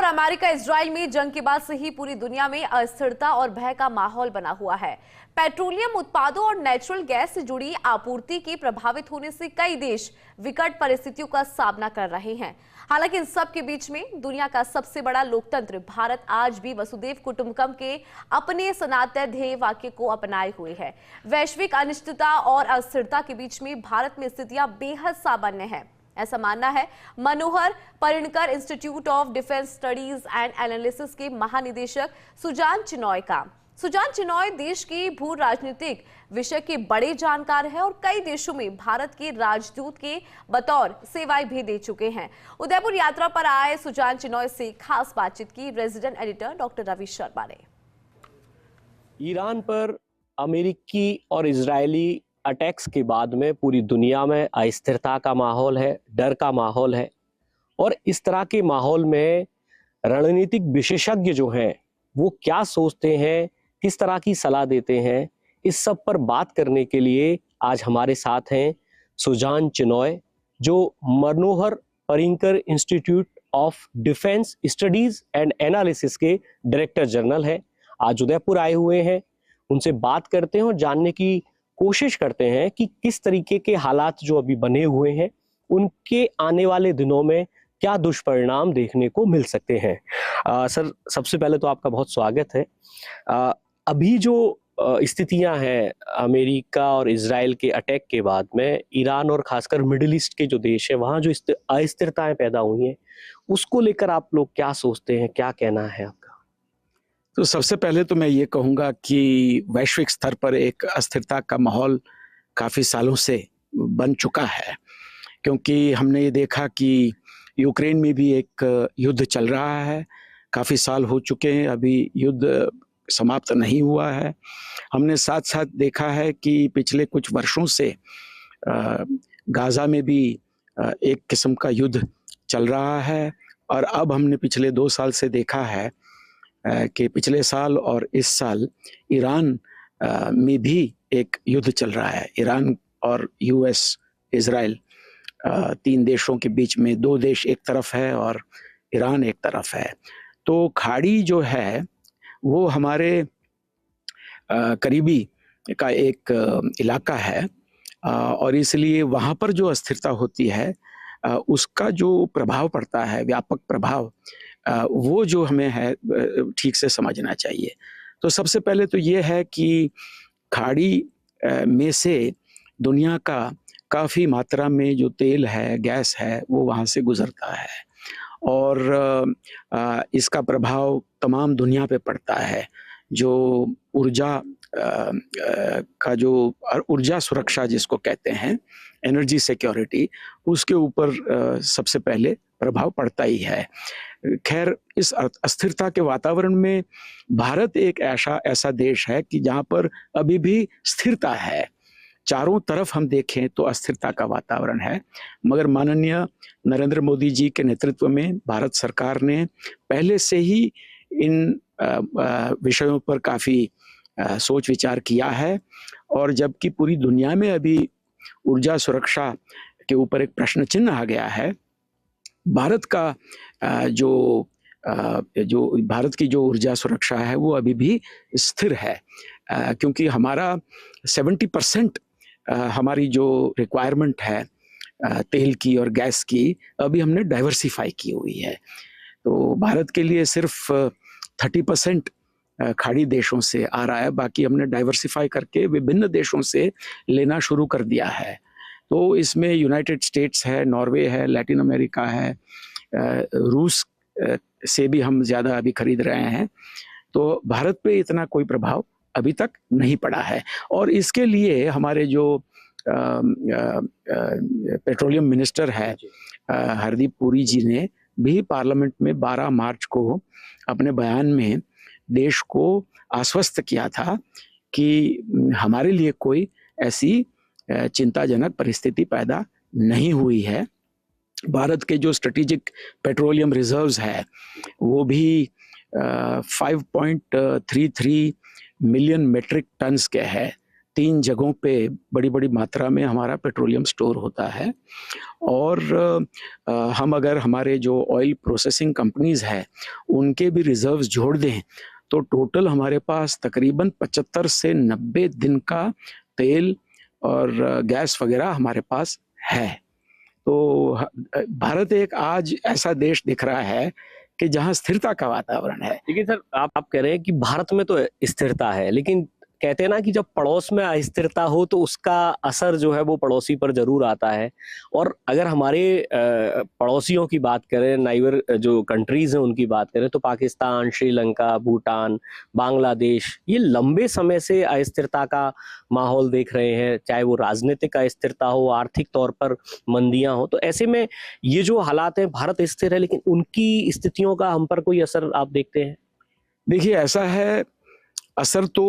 America Israel में जंग के बाद से ही पूरी दुनिया में अस्थिरता और भय का माहौल बना हुआ है। पेट्रोलियम उत्पादों और नेचुरल गैस से जुड़ी आपूर्ति के प्रभावित होने से कई देश विकट परिस्थितियों का सामना कर रहे हैं। हालांकि इन सब के बीच में दुनिया का सबसे बड़ा लोकतंत्र भारत आज भी वसुधैव कुटुंबकम के अपने सनातन ध्येय वाक्य को अपनाए हुए है। वैश्विक अनिश्चितता और अस्थिरता के बीच में भारत में स्थितियां बेहद सामान्य है, ऐसा मानना है Manohar Parrikar Institute of Defence Studies and Analysis के महानिदेशक सुजान चिनॉय का। सुजान चिनॉय देश की भू राजनीतिक विषय के बड़े जानकार हैं और कई देशों में भारत के राजदूत के बतौर सेवाएं भी दे चुके हैं। उदयपुर यात्रा पर आए सुजान चिनॉय से खास बातचीत की resident editor doctor Ravi Sharma ने। ईरान पर अमेरिकी और इजरायली अटैक्स के बाद में पूरी दुनिया में अस्थिरता का माहौल है, डर का माहौल है और इस तरह के माहौल में रणनीतिक विशेषज्ञ जो हैं वो क्या सोचते हैं, किस तरह की सलाह देते हैं, इस सब पर बात करने के लिए आज हमारे साथ हैं सुजान चिनॉय जो Manohar Parrikar Institute of Defence Studies and Analysis के डायरेक्टर जनरल हैं। आज उदयपुर आए हुए हैं, उनसे बात करते हैं और जानने की कोशिश करते हैं कि किस तरीके के हालात जो अभी बने हुए हैं उनके आने वाले दिनों में क्या दुष्परिणाम देखने को मिल सकते हैं। सर, सबसे पहले तो आपका बहुत स्वागत है। अभी जो स्थितियां हैं अमेरिका और इजराइल के अटैक के बाद में ईरान और खासकर मिडिल ईस्ट के जो देश है वहां जो अस्थिरताएं पैदा हुई हैं उसको लेकर आप लोग क्या सोचते हैं, क्या कहना है आपका? तो सबसे पहले तो मैं ये कहूँगा कि वैश्विक स्तर पर एक अस्थिरता का माहौल काफ़ी सालों से बन चुका है, क्योंकि हमने ये देखा कि यूक्रेन में भी एक युद्ध चल रहा है। काफ़ी साल हो चुके हैं, अभी युद्ध समाप्त नहीं हुआ है। हमने साथ साथ देखा है कि पिछले कुछ वर्षों से गाज़ा में भी एक किस्म का युद्ध चल रहा है और अब हमने पिछले 2 साल से देखा है कि पिछले साल और इस साल ईरान में भी एक युद्ध चल रहा है। ईरान और यूएस, इजराइल 3 देशों के बीच में 2 देश एक तरफ है और ईरान एक तरफ है। तो खाड़ी जो है वो हमारे करीबी का एक इलाका है और इसलिए वहाँ पर जो अस्थिरता होती है उसका जो प्रभाव पड़ता है, व्यापक प्रभाव, वो जो हमें है ठीक से समझना चाहिए। तो सबसे पहले तो ये है कि खाड़ी में से दुनिया का काफ़ी मात्रा में जो तेल है, गैस है, वो वहाँ से गुज़रता है और इसका प्रभाव तमाम दुनिया पे पड़ता है। जो ऊर्जा का जो ऊर्जा सुरक्षा जिसको कहते हैं, एनर्जी सिक्योरिटी, उसके ऊपर सबसे पहले प्रभाव पड़ता ही है। खैर, इस अस्थिरता के वातावरण में भारत एक ऐसा देश है कि जहाँ पर अभी भी स्थिरता है। चारों तरफ हम देखें तो अस्थिरता का वातावरण है, मगर माननीय नरेंद्र मोदी जी के नेतृत्व में भारत सरकार ने पहले से ही इन विषयों पर काफ़ी सोच विचार किया है और जबकि पूरी दुनिया में अभी ऊर्जा सुरक्षा के ऊपर एक प्रश्न चिन्ह आ गया है, भारत का जो भारत की जो ऊर्जा सुरक्षा है वो अभी भी स्थिर है, क्योंकि हमारा 70% हमारी जो रिक्वायरमेंट है तेल की और गैस की, अभी हमने डाइवर्सिफाई की हुई है। तो भारत के लिए सिर्फ 30% खाड़ी देशों से आ रहा है, बाकी हमने डाइवर्सिफाई करके विभिन्न देशों से लेना शुरू कर दिया है। तो इसमें यूनाइटेड स्टेट्स है, नॉर्वे है, लैटिन अमेरिका है, रूस से भी हम ज़्यादा अभी खरीद रहे हैं। तो भारत पे इतना कोई प्रभाव अभी तक नहीं पड़ा है और इसके लिए हमारे जो पेट्रोलियम मिनिस्टर है हरदीप पुरी जी ने भी पार्लियामेंट में 12 मार्च को अपने बयान में देश को आश्वस्त किया था कि हमारे लिए कोई ऐसी चिंताजनक परिस्थिति पैदा नहीं हुई है। भारत के जो स्ट्रेटेजिक पेट्रोलियम रिजर्व्स है वो भी 5.33 मिलियन मेट्रिक टन्स के है, 3 जगहों पे बड़ी-बड़ी मात्रा में हमारा पेट्रोलियम स्टोर होता है और हम अगर हमारे जो ऑयल प्रोसेसिंग कंपनीज़ हैं, उनके भी रिज़र्व्स जोड़ दें, तो टोटल हमारे पास तकरीबन 75 से 90 दिन का तेल और गैस वगैरह हमारे पास है। तो भारत एक आज ऐसा देश दिख रहा है कि जहाँ स्थिरता का वातावरण है। लेकिन सर आप कह रहे हैं कि भारत में तो स्थिरता है, लेकिन कहते हैं ना कि जब पड़ोस में अस्थिरता हो तो उसका असर जो है वो पड़ोसी पर जरूर आता है। और अगर हमारे पड़ोसियों की बात करें, नाइबर जो कंट्रीज हैं उनकी बात करें, तो पाकिस्तान, श्रीलंका, भूटान, बांग्लादेश, ये लंबे समय से अस्थिरता का माहौल देख रहे हैं, चाहे वो राजनीतिक अस्थिरता हो, आर्थिक तौर पर मंदियां हो। तो ऐसे में ये जो हालात हैं, भारत स्थिर है लेकिन उनकी स्थितियों का हम पर कोई असर आप देखते हैं? देखिए, ऐसा है, असर तो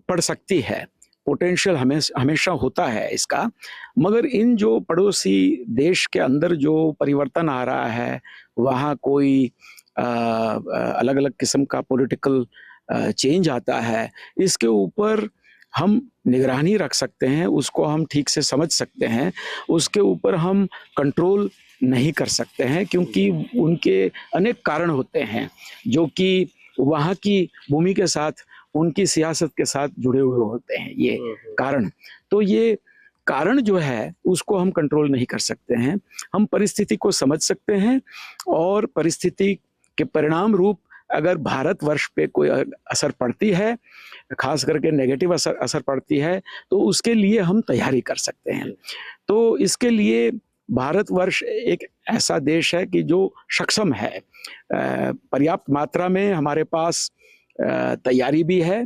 पड़ सकती है, पोटेंशियल हमेशा होता है इसका, मगर इन जो पड़ोसी देश के अंदर जो परिवर्तन आ रहा है, वहाँ कोई अलग-अलग किस्म का पॉलिटिकल चेंज आता है, इसके ऊपर हम निगरानी रख सकते हैं, उसको हम ठीक से समझ सकते हैं, उसके ऊपर हम कंट्रोल नहीं कर सकते हैं, क्योंकि उनके अनेक कारण होते हैं, जो कि वहाँ की भूमि के साथ, उनकी सियासत के साथ जुड़े हुए होते हैं ये कारण। तो ये कारण जो है उसको हम कंट्रोल नहीं कर सकते हैं। हम परिस्थिति को समझ सकते हैं और परिस्थिति के परिणाम रूप अगर भारतवर्ष पे कोई असर पड़ती है, खास करके नेगेटिव असर पड़ती है, तो उसके लिए हम तैयारी कर सकते हैं। तो इसके लिए भारतवर्ष एक ऐसा देश है कि जो सक्षम है, पर्याप्त मात्रा में हमारे पास तैयारी भी है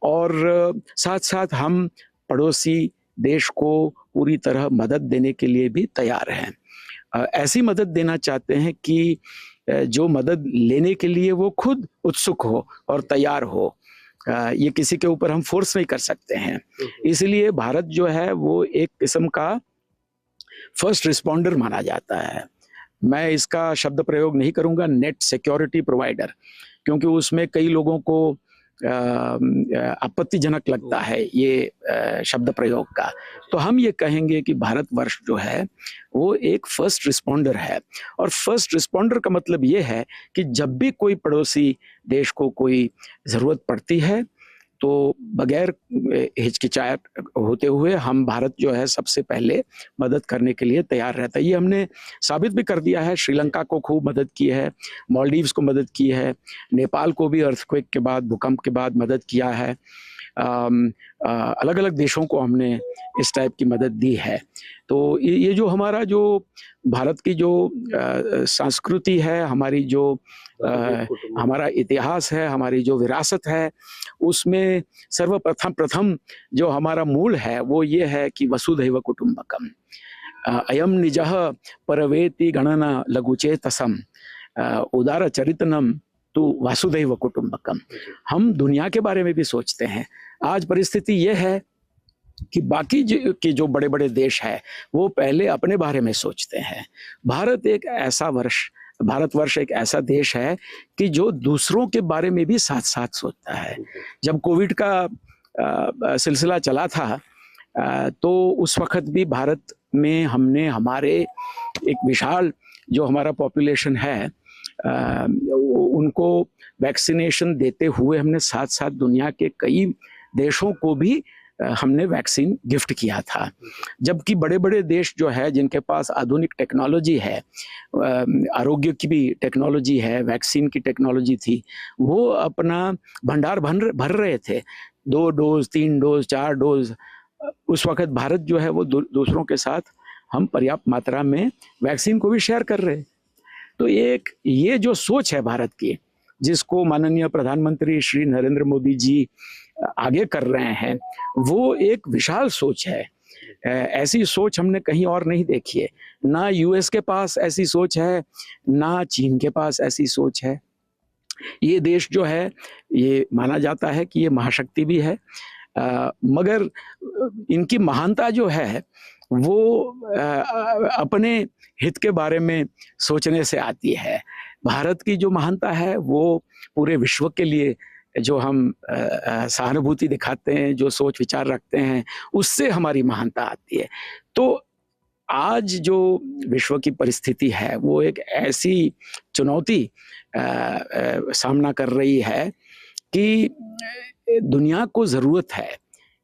और साथ-साथ हम पड़ोसी देश को पूरी तरह मदद देने के लिए भी तैयार हैं। ऐसी मदद देना चाहते हैं कि जो मदद लेने के लिए वो खुद उत्सुक हो और तैयार हो। ये किसी के ऊपर हम फोर्स नहीं कर सकते हैं। इसलिए भारत जो है वो एक किस्म का फर्स्ट रिस्पॉन्डर माना जाता है। मैं इसका शब्द प्रयोग नहीं करूँगा नेट सिक्योरिटी प्रोवाइडर, क्योंकि उसमें कई लोगों को आपत्तिजनक लगता है ये शब्द प्रयोग का। तो हम ये कहेंगे कि भारतवर्ष जो है वो एक फर्स्ट रिस्पॉन्डर है, और फर्स्ट रिस्पॉन्डर का मतलब ये है कि जब भी कोई पड़ोसी देश को कोई ज़रूरत पड़ती है, तो बगैर हिचकिचाहट होते हुए हम भारत जो है सबसे पहले मदद करने के लिए तैयार रहता है। ये हमने साबित भी कर दिया है, श्रीलंका को खूब मदद की है, मालदीव्स को मदद की है, नेपाल को भी अर्थक्वेक के बाद, भूकंप के बाद मदद किया है। अलग-अलग देशों को हमने इस टाइप की मदद दी है। तो ये जो हमारा जो भारत की जो संस्कृति है, हमारी जो हमारा इतिहास है, हमारी जो विरासत है, उसमें सर्वप्रथम जो हमारा मूल है वो ये है कि वसुधैव कुटुंबकम, अयम निजः परवेति गणना लघुचेतसम, उदार चरितनम तो वासुदैव कुटुंबकम। हम दुनिया के बारे में भी सोचते हैं। आज परिस्थिति यह है कि बाकी जो बड़े-बड़े देश है वो पहले अपने बारे में सोचते हैं। भारतवर्ष एक ऐसा देश है कि जो दूसरों के बारे में भी साथ-साथ सोचता है। जब कोविड का सिलसिला चला था, तो उस वक़्त भी भारत में हमने हमारे एक विशाल जो हमारा पॉपुलेशन है, उनको वैक्सीनेशन देते हुए हमने साथ-साथ दुनिया के कई देशों को भी हमने वैक्सीन गिफ्ट किया था। जबकि बड़े-बड़े देश जो है जिनके पास आधुनिक टेक्नोलॉजी है, आरोग्य की भी टेक्नोलॉजी है, वैक्सीन की टेक्नोलॉजी थी, वो अपना भंडार भर रहे थे। 2 डोज, 3 डोज, 4 डोज। उस वक़्त भारत जो है वो दूसरों के साथ हम पर्याप्त मात्रा में वैक्सीन को भी शेयर कर रहे। तो ये जो सोच है भारत की, जिसको माननीय प्रधानमंत्री श्री नरेंद्र मोदी जी आगे कर रहे हैं, वो एक विशाल सोच है। ऐसी सोच हमने कहीं और नहीं देखी है। ना यूएस के पास ऐसी सोच है, ना चीन के पास ऐसी सोच है। ये देश जो है, ये माना जाता है कि ये महाशक्ति भी है, मगर इनकी महानता जो है वो अपने हित के बारे में सोचने से आती है। भारत की जो महानता है वो पूरे विश्व के लिए जो हम सहानुभूति दिखाते हैं, जो सोच विचार रखते हैं, उससे हमारी महानता आती है। तो आज जो विश्व की परिस्थिति है वो एक ऐसी चुनौती सामना कर रही है कि दुनिया को ज़रूरत है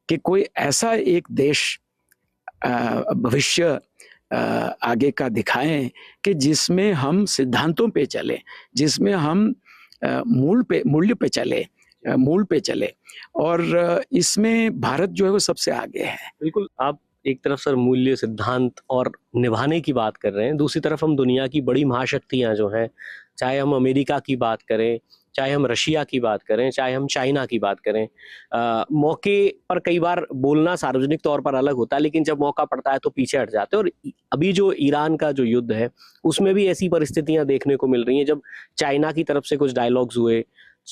कि कोई ऐसा एक देश भविष्य आगे का दिखाएं कि जिसमें हम सिद्धांतों पे चलें, जिसमें हम मूल पे चले और इसमें भारत जो है वो सबसे आगे है। बिल्कुल, आप एक तरफ सर मूल्य, सिद्धांत और निभाने की बात कर रहे हैं, दूसरी तरफ हम दुनिया की बड़ी महाशक्तियाँ जो हैं, चाहे हम अमेरिका की बात करें, चाहे हम रशिया की बात करें, चाहे हम चाइना की बात करें, मौके पर कई बार बोलना सार्वजनिक तौर पर अलग होता है, लेकिन जब मौका पड़ता है तो पीछे हट जाते हैं। और अभी जो ईरान का जो युद्ध है, उसमें भी ऐसी परिस्थितियाँ देखने को मिल रही हैं, जब चाइना की तरफ से कुछ डायलॉग्स हुए,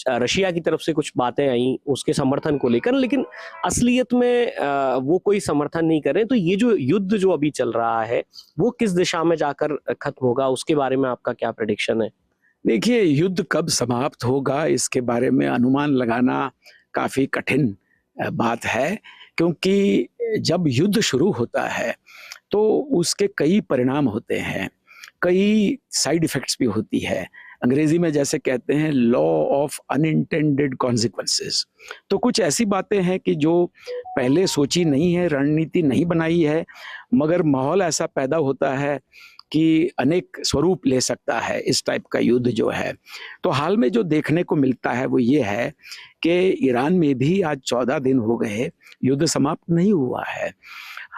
रशिया की तरफ से कुछ बातें आई उसके समर्थन को लेकर, लेकिन असलियत में वो कोई समर्थन नहीं कर रहे। तो ये जो युद्ध जो अभी चल रहा है, वो किस दिशा में जाकर खत्म होगा, उसके बारे में आपका क्या प्रेडिक्शन है? देखिए, युद्ध कब समाप्त होगा इसके बारे में अनुमान लगाना काफ़ी कठिन बात है, क्योंकि जब युद्ध शुरू होता है तो उसके कई परिणाम होते हैं, कई साइड इफ़ेक्ट्स भी होती है। अंग्रेज़ी में जैसे कहते हैं लॉ ऑफ अनइंटेंडेड कॉन्सिक्वेंसेस। तो कुछ ऐसी बातें हैं कि जो पहले सोची नहीं है, रणनीति नहीं बनाई है, मगर माहौल ऐसा पैदा होता है कि अनेक स्वरूप ले सकता है इस टाइप का युद्ध जो है। तो हाल में जो देखने को मिलता है वो ये है कि ईरान में भी आज 14 दिन हो गए, युद्ध समाप्त नहीं हुआ है।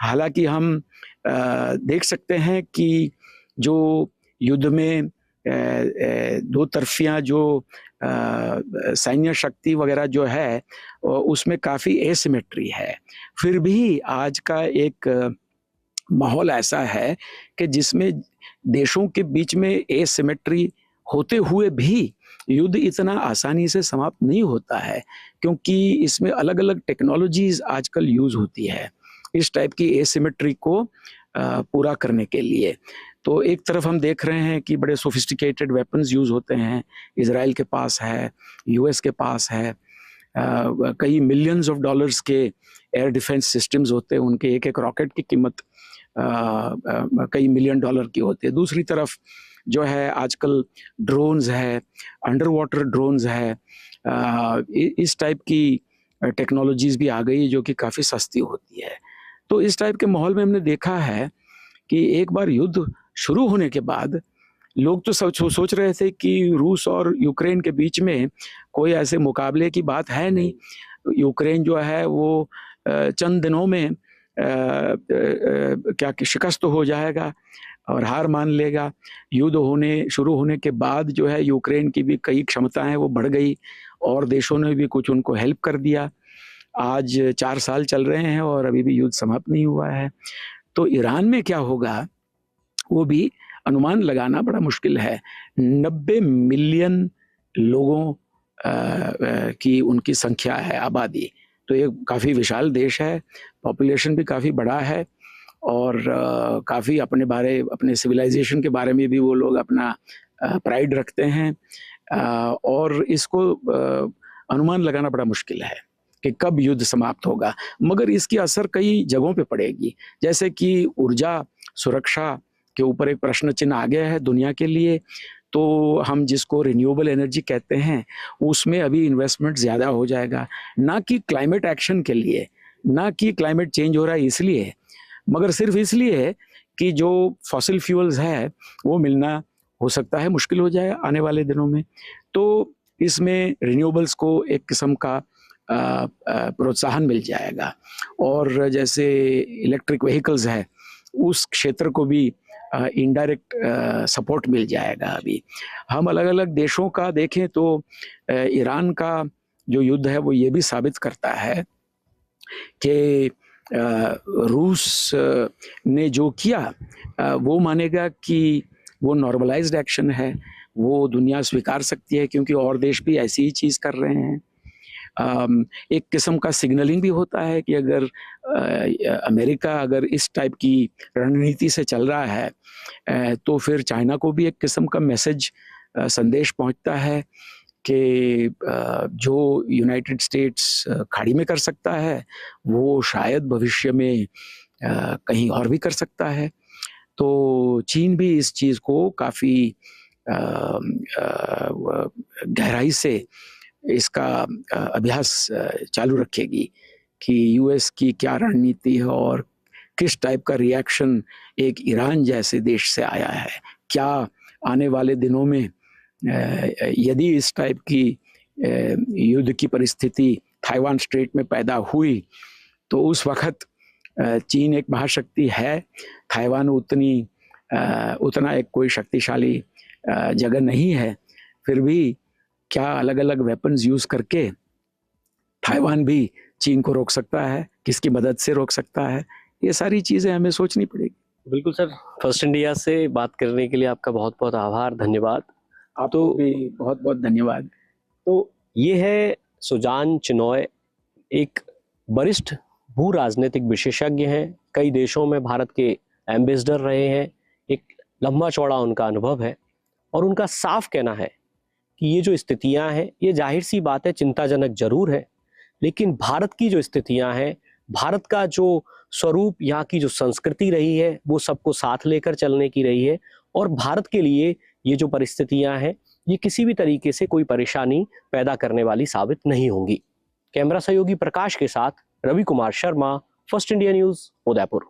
हालाँकि हम देख सकते हैं कि जो युद्ध में दो तरफ़ियाँ जो सैन्य शक्ति वगैरह जो है उसमें काफ़ी एसिमेट्री है। फिर भी आज का एक माहौल ऐसा है कि जिसमें देशों के बीच में एसिमेट्री होते हुए भी युद्ध इतना आसानी से समाप्त नहीं होता है, क्योंकि इसमें अलग-अलग टेक्नोलॉजीज़ आजकल यूज़ होती है इस टाइप की एसिमेट्री को पूरा करने के लिए। तो एक तरफ हम देख रहे हैं कि बड़े सोफिस्टिकेटेड वेपन्स यूज़ होते हैं, इज़राइल के पास है, यूएस के पास है, कई मिलियंस ऑफ डॉलर्स के एयर डिफेंस सिस्टम्स होते हैं, उनके एक-एक रॉकेट की कीमत कई मिलियन डॉलर की होती है। दूसरी तरफ जो है आजकल ड्रोन्स है, अंडर वाटर ड्रोन्स है, इस टाइप की टेक्नोलॉजीज़ भी आ गई जो कि काफ़ी सस्ती होती है। तो इस टाइप के माहौल में हमने देखा है कि एक बार युद्ध शुरू होने के बाद लोग तो सोच रहे थे कि रूस और यूक्रेन के बीच में कोई ऐसे मुकाबले की बात है नहीं। यूक्रेन जो है वो चंद दिनों में क्या कि शिकस्त हो जाएगा और हार मान लेगा। युद्ध शुरू होने के बाद जो है यूक्रेन की भी कई क्षमताएं वो बढ़ गई और देशों ने भी कुछ उनको हेल्प कर दिया। आज 4 साल चल रहे हैं और अभी भी युद्ध समाप्त नहीं हुआ है। तो ईरान में क्या होगा वो भी अनुमान लगाना बड़ा मुश्किल है। 90 मिलियन लोगों की उनकी संख्या है, आबादी। तो ये काफ़ी विशाल देश है, पॉपुलेशन भी काफ़ी बड़ा है और काफ़ी अपने सिविलाइजेशन के बारे में भी वो लोग अपना प्राइड रखते हैं और इसको अनुमान लगाना बड़ा मुश्किल है कि कब युद्ध समाप्त होगा। मगर इसकी असर कई जगहों पे पड़ेगी, जैसे कि ऊर्जा सुरक्षा के ऊपर एक प्रश्न चिन्ह आ गया है दुनिया के लिए। तो हम जिसको रिन्यूएबल एनर्जी कहते हैं उसमें अभी इन्वेस्टमेंट ज़्यादा हो जाएगा, ना कि क्लाइमेट एक्शन के लिए, ना कि क्लाइमेट चेंज हो रहा है इसलिए, मगर सिर्फ इसलिए कि जो फॉसिल फ्यूल्स है वो मिलना हो सकता है मुश्किल हो जाए आने वाले दिनों में। तो इसमें रिन्यूएबल्स को एक किस्म का प्रोत्साहन मिल जाएगा और जैसे इलेक्ट्रिक व्हीकल्स है उस क्षेत्र को भी इनडायरेक्ट सपोर्ट मिल जाएगा। अभी हम अलग-अलग देशों का देखें तो ईरान का जो युद्ध है वो ये भी साबित करता है कि रूस ने जो किया वो मानेगा कि वो नॉर्मलाइज्ड एक्शन है, वो दुनिया स्वीकार सकती है क्योंकि और देश भी ऐसी ही चीज़ कर रहे हैं। एक किस्म का सिग्नलिंग भी होता है कि अगर अमेरिका अगर इस टाइप की रणनीति से चल रहा है तो फिर चाइना को भी एक किस्म का मैसेज संदेश पहुंचता है कि जो यूनाइटेड स्टेट्स खाड़ी में कर सकता है वो शायद भविष्य में कहीं और भी कर सकता है। तो चीन भी इस चीज़ को काफ़ी गहराई से इसका अभ्यास चालू रखेगी कि यूएस की क्या रणनीति है और किस टाइप का रिएक्शन एक ईरान जैसे देश से आया है। क्या आने वाले दिनों में यदि इस टाइप की युद्ध की परिस्थिति ताइवान स्ट्रेट में पैदा हुई तो उस वक्त चीन एक महाशक्ति है, ताइवान उतना एक कोई शक्तिशाली जगह नहीं है, फिर भी क्या अलग अलग वेपन्स यूज़ करके ताइवान भी चीन को रोक सकता है, किसकी मदद से रोक सकता है, ये सारी चीज़ें हमें सोचनी पड़ेगी। बिल्कुल सर, फर्स्ट इंडिया से बात करने के लिए आपका बहुत बहुत आभार, धन्यवाद। आपको भी बहुत बहुत धन्यवाद। तो ये है सुजान चिनॉय, एक वरिष्ठ भू राजनीतिक विशेषज्ञ हैं, कई देशों में भारत के एम्बेसडर रहे हैं, एक लंबा चौड़ा उनका अनुभव है और उनका साफ कहना है कि ये जो स्थितियां हैं ये जाहिर सी बात है चिंताजनक जरूर है, लेकिन भारत की जो स्थितियां हैं, भारत का जो स्वरूप, यहाँ की जो संस्कृति रही है वो सबको साथ लेकर चलने की रही है और भारत के लिए ये जो परिस्थितियां हैं ये किसी भी तरीके से कोई परेशानी पैदा करने वाली साबित नहीं होंगी। कैमरा सहयोगी प्रकाश के साथ रवि कुमार शर्मा, फर्स्ट इंडिया न्यूज़, उदयपुर।